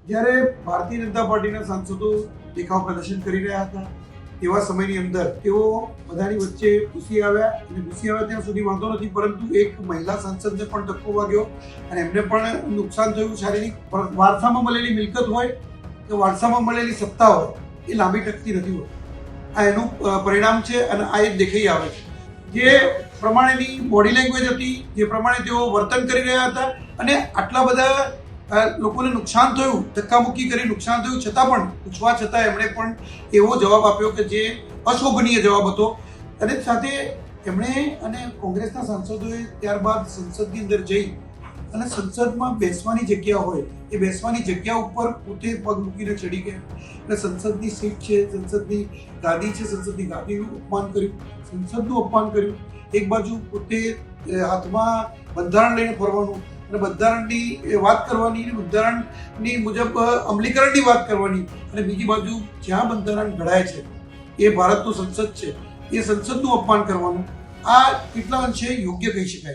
જ્યારે ભારતીય જનતા પાર્ટીના સાંસદો દેખાવ પ્રદર્શન કરી રહ્યા હતા તેવા સમયની અંદર તેઓ બધાની વચ્ચે ઘૂસી આવ્યા અને ઘૂસી આવ્યા ત્યાં સુધી વાંધો નથી, પરંતુ એક મહિલા સાંસદને પણ ધક્કો વાગ્યો અને એમને પણ નુકસાન થયું શારીરિક. વારસામાં મળેલી મિલકત હોય કે વારસામાં મળેલી સત્તા હોય એ લાંબી ટકતી નથી હોતી. આ એનું પરિણામ છે અને આ એ દેખાઈ આવે છે. જે પ્રમાણેની બોડી લેંગ્વેજ હતી, જે પ્રમાણે તેઓ વર્તન કરી રહ્યા હતા અને આટલા બધા લોકોને નુકસાન થયું, ધક્કામુક્કી કરી નુકસાન થયું છતાં પણ પૂછવા છતાં એમણે પણ એવો જવાબ આપ્યો કે જે અશોભનીય જવાબ હતો. અને સાથે એમણે અને કોંગ્રેસના સાંસદોએ ત્યારબાદ સંસદની અંદર જઈ અને સંસદમાં બેસવાની જગ્યા હોય એ બેસવાની જગ્યા ઉપર પોતે પગ મૂકીને ચડી ગયા અને સંસદની સીટ છે, સંસદની ગાદી છે, સંસદની ગાદીનું અપમાન કર્યું, સંસદનું અપમાન કર્યું. એક બાજુ પોતે હાથમાં બંધારણ લઈને ફરવાનું અને બંધારણની વાત કરવાની અને બંધારણની મુજબ અમલીકરણની વાત કરવાની અને બીજી બાજુ જ્યાં બંધારણ ઘડાય છે એ ભારતનું સંસદ છે એ સંસદનું અપમાન કરવાનું. આ કેટલા અંશે યોગ્ય કહી શકાય?